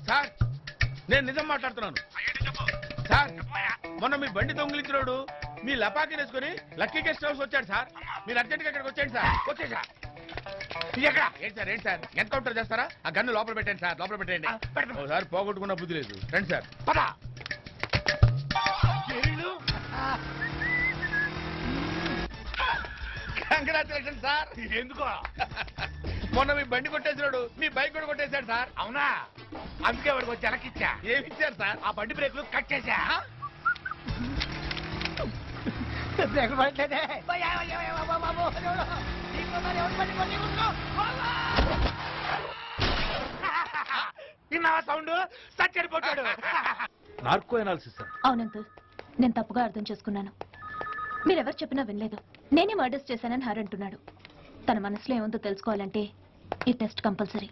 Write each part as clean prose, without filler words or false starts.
Sir నేను నిజం మాట్లాడుతున్నాను సార్. మొన్న మీ బండి దొంగిలించినోడు మీ లపాకి వేసుకుని లక్కీ గెస్ట్ హౌస్ వచ్చాడు సార్. మీరు అర్జెంట్గా ఇక్కడికి వచ్చేయండి సార్. వచ్చేసా ఏంటి సార్ ఎన్కౌంటర్ చేస్తారా? ఆ గన్ను లోపల పెట్టండి సార్, లోపల పెట్టండి. సార్ పోగొట్టుకున్న బుద్ధి లేదు. రండి సార్. పదా కంగ్రాచులేషన్ సార్. ఎందుకో మొన్న మీ బండి కొట్టేసినాడు మీ బైక్ కూడా కొట్టేశాడు సార్. అవునా? అందుకే వాడికి వచ్చి ఎలకిచ్చా. ఏమి ఇచ్చారు సార్? ఆ బండి బ్రేకులు కట్ చేశా. విన్నావా సౌండ్? చచ్చిపోతాడు. Narco analysis sir. అవునంకుల్, నేను తప్పుగా అర్థం చేసుకున్నాను. మీరెవరు చెప్పినా వినలేదు. నేనే మర్డర్స్ చేశానని హర్ అంటున్నాడు. తన మనసులో ఏముందో తెలుసుకోవాలంటే ఈ test compulsory.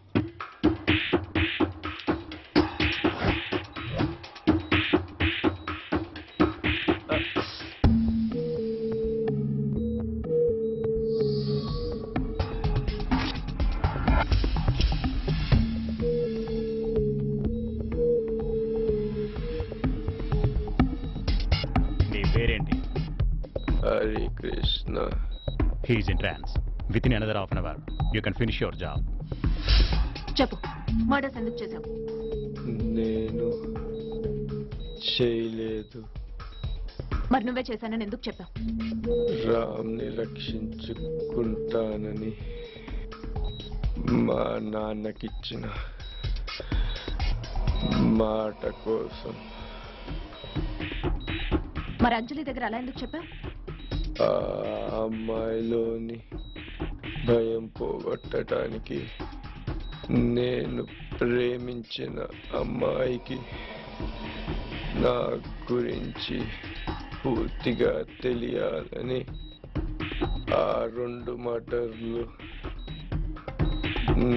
Hare Krishna. He is in trance. Within another half an hour, you can finish your job. చెప్పు, మర్డర్స్ ఎందుకు చేశావు? నేను చేయలేదు. మరి నువ్వే చేశానని ఎందుకు చెప్పావు? రామ్ని రక్షించుకుంటానని మా నాన్నకిచ్చిన మాట కోసం. మరి అంజలి దగ్గర అలా ఎందుకు చెప్పావు? ఆ అమ్మాయిలోని భయం పోగొట్టడానికి, నేను ప్రేమించిన అమ్మాయికి నా గురించి పూర్తిగా తెలియాలని ఆ 2 మర్డర్లు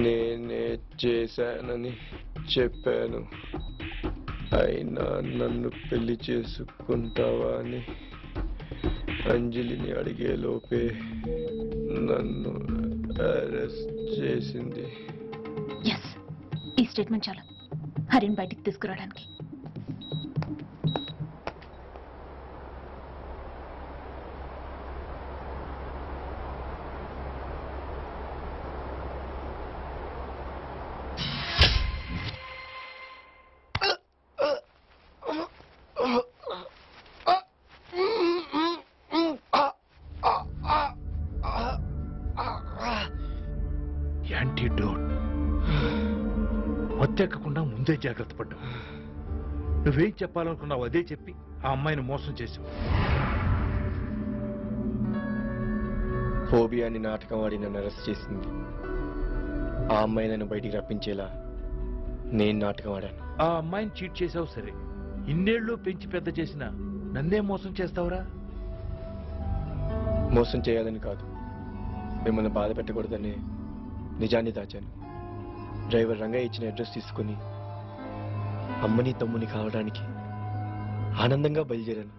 నేనే చేశానని చెప్పాను. అయినా నన్ను పెళ్లి చేసుకుంటావా అని అంజలిని అడిగే లోపే నన్ను అరెస్ట్ చేసింది. ఎస్, ఈ స్టేట్మెంట్ చాలు హరిని బయటికి తీసుకురావడానికి. యాంటీడోట్. మత్తెక్కకుండా ముందే జాగ్రత్త పడ్డావు. నువ్వేం చెప్పాలనుకున్నావు అదే చెప్పి ఆ అమ్మాయిని మోసం చేసావు. ఫోబియాని నాటకం ఆడి నన్ను అరెస్ట్ చేసింది. ఆ అమ్మాయి నన్ను బయటికి రప్పించేలా నేను నాటకం ఆడాను. ఆ అమ్మాయిని చీట్ చేసావు సరే, ఇన్నేళ్ళు పెంచి పెద్ద చేసిన నన్నే మోసం చేస్తావురా? మోసం చేయాలని కాదు, మిమ్మల్ని బాధ పెట్టకూడదని నిజాన్ని దాచాను. డ్రైవర్ రంగయ్య ఇచ్చిన అడ్రస్ తీసుకుని అమ్మని తమ్ముని కావడానికి ఆనందంగా బయలుదేరాను.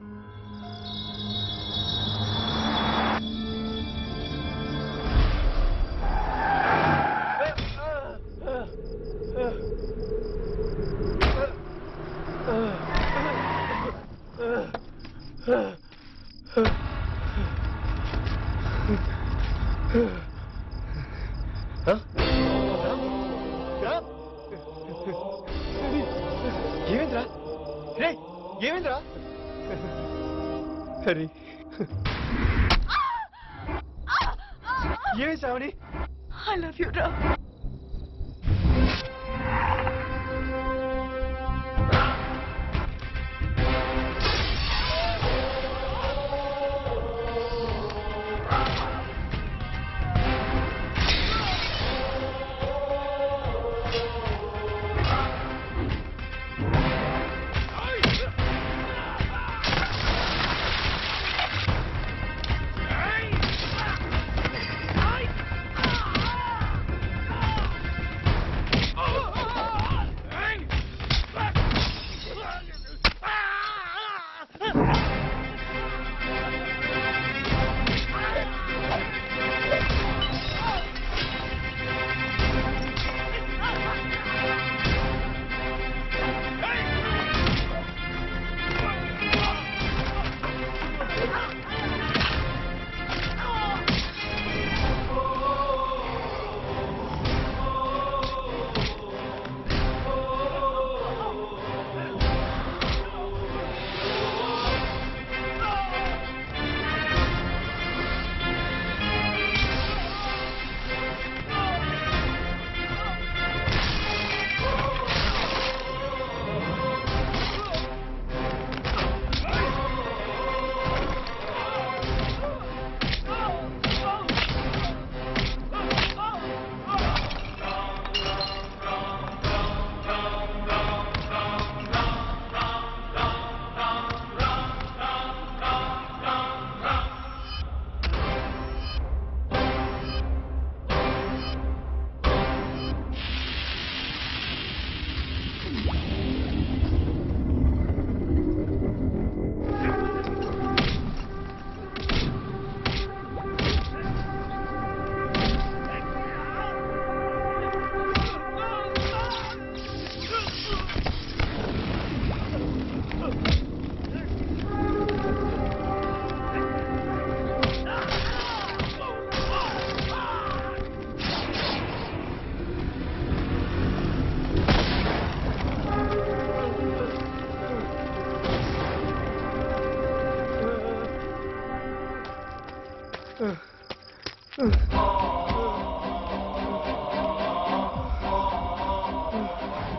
ఏమైందిరా? రే ఏమైందిరా? హరి ఏమి శ్రావణి? ఐ లవ్ యు రా.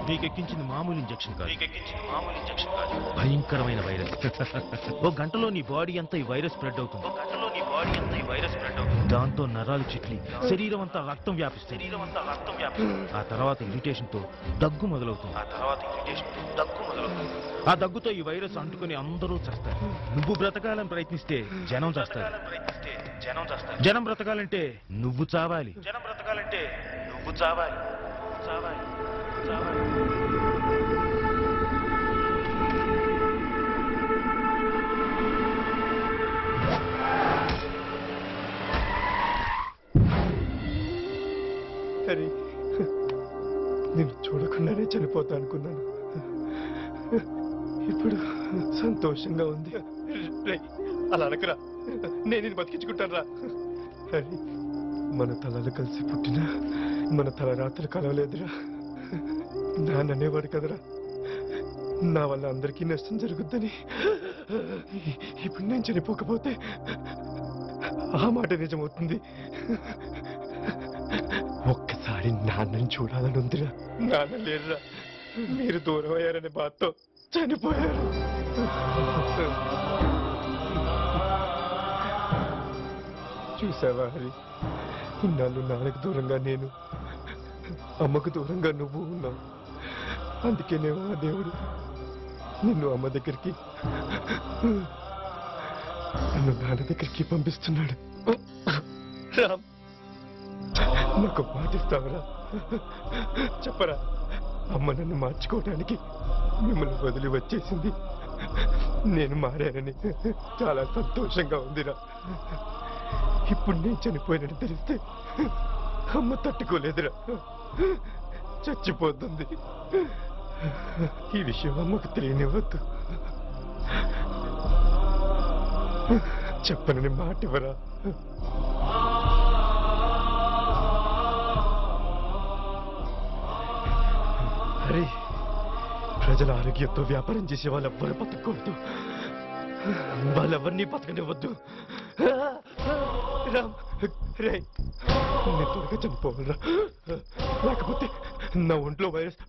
నీకెక్కించింది మామూలు ఇంజెక్షన్ కాదు, భయంకరమైన వైరస్. ఓ గంటలో నీ బాడీ అంతా ఈ వైరస్ స్ప్రెడ్ అవుతుంది. దాంతో నరాలు చిట్లి శరీరం అంతా రక్తం వ్యాపిస్తుంది. ఆ తర్వాత ఇరిటేషన్ తో దగ్గు మొదలవుతుంది. ఆ దగ్గుతో ఈ వైరస్ అంటుకుని అందరూ చస్తారు. నువ్వు బ్రతకాలని ప్రయత్నిస్తే జనం చేస్తారు. జనం బ్రతకాలంటే నువ్వు చావాలి. హరి, నేను చూడకుండానే చనిపోతా అనుకున్నాను. ఇప్పుడు సంతోషంగా ఉంది. రేయ్, అలా అనకరా, నేను ఇది బతికించుకుంటాను రా. హరి, మన తలలు కలిసి పుట్టినా మన తల రాత్రులు కలవలేదురా. నాన్న అనేవాడు కదరా, నా వల్ల అందరికీ నష్టం జరుగుద్దని. ఇప్పుడు నేను చనిపోకపోతే ఆ మాట నిజమవుతుంది. ఒక్కసారి నాన్నని చూడాలని ఉందిరా. నాన్న లేరురా, మీరు దూరం అయ్యారనే బాధతో చనిపోయారు. చూసావా హరి, ఇన్నాళ్ళు నాన్నకు దూరంగా నేను, అమ్మకు దూరంగా నువ్వు ఉన్నావు. అందుకేనేమో ఆ దేవుడు నిన్ను అమ్మ దగ్గరికి, నన్ను నాన్న దగ్గరికి పంపిస్తున్నాడు. రామ్, నాకు మాటిస్తావరా? చెప్పరా, అమ్మ నన్ను మార్చుకోవడానికి మిమ్మల్ని వదిలి వచ్చేసింది. నేను మారానని చాలా సంతోషంగా ఉందిరా. ఇప్పుడు నేను చనిపోయినట్టు తెలిస్తే అమ్మ తట్టుకోలేదురా, చచ్చిపోతుంది. ఈ విషయం అమ్మకు తెలియనివ్వద్దు. చెప్పనని మాట ఇవ్వరా? అరే, ప్రజల ఆరోగ్యంతో వ్యాపారం చేసే వాళ్ళెవ్వరూ బతకూడదు. వాళ్ళెవరినీ బతకనివ్వద్దు. రామ్, రే, నేను త్వరగా చనిపోవాలరా, లేకపోతే నా ఒంట్లో వైరస్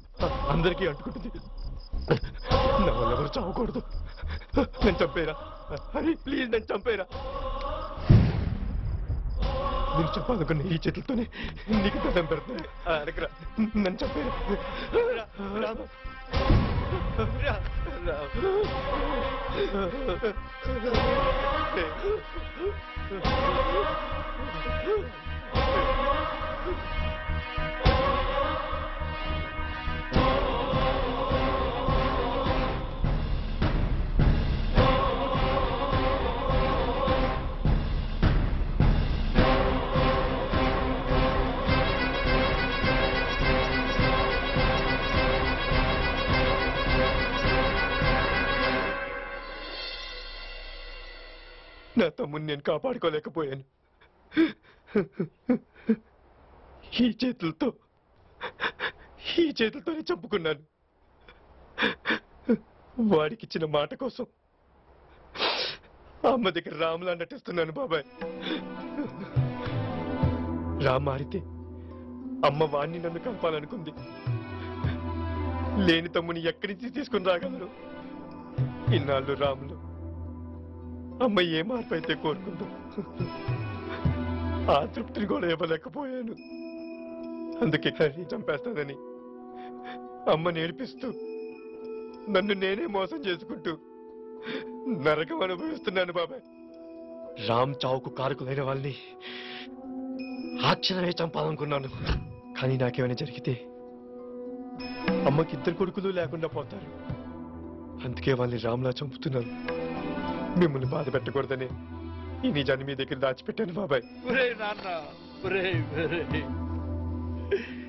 అందరికీ అంటుకుంటుంది. నా వల్ల ఎవరు చావకూడదు. నేను చంపేరా? అరే ప్లీజ్, నేను చంపేరా? నేను చెప్పాలనుకున్న ఈ చేతులతోనే నీకు దండం పెడతాను. అడగరా, నన్ను చంపేరా? రామ్, నా తమ్ముని నేను కాపాడుకోలేకపోయాను. ఈ చేతులతోనే చంపుకున్నాను. వాడికిచ్చిన మాట కోసం అమ్మ దగ్గర రాములా నటిస్తున్నాను బాబాయ్. రామ్ మారితే అమ్మ వాణ్ణి నన్ను కలపాలనుకుంది. లేని తమ్ముని ఎక్కడి నుంచి తీసుకుని రాగలరు? ఇన్నాళ్ళు రాములు అమ్మ ఏ మార్పు అయితే కోరుకుందో ఆ తృప్తిని కూడా ఇవ్వలేకపోయాను. అందుకే హరి చంపేస్తానని అమ్మ నేర్పిస్తూ నన్ను నేనే మోసం చేసుకుంటూ నరకం అనుభవిస్తున్నాను బాబాయ్. రామ్ చావుకు కారకులైన వాళ్ళని ఆ క్షణమే చంపాలనుకున్నాను. కానీ నాకేమైనా జరిగితే అమ్మకి ఇద్దరు కొడుకులు లేకుండా పోతారు. అందుకే వాళ్ళని రామ్లా చంపుతున్నాను. మిమ్మల్ని బాధ పెట్టకూడదని ఈ నిజాన్ని మీ దగ్గర దాచిపెట్టాను బాబాయ్.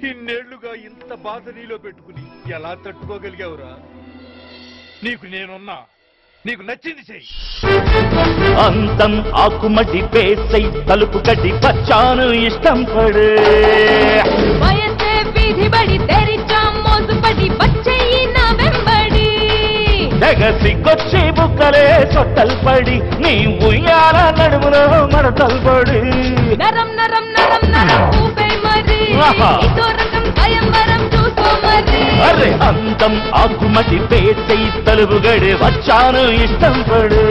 ఇన్నేళ్లుగా ఇంత బాధ నీలో పెట్టుకుని ఎలా తట్టుకోగలిగావురా? నీకు నేనున్నా, నీకు నచ్చింది చెయ్యి. అందం ఆకుమడి పేసై తలుపు గడ్డి పచ్చాను ఇష్టం పడే వయసే వీధి బడి తెరిచా మోసుపడి వచ్చేయి నా వెంబడి తెగసికొచ్చి బుక్కలే చొట్టలు పడి నీ ఉయ్యాల నడుములో మడతలు పడి నరం నరం నరం నరం ఊపే మరి ఇదో రకం స్వయంవరం చూసుకో అరే అందం ఆకుమటి పేసై తలుపు గడి వచ్చాను ఇష్టం పడే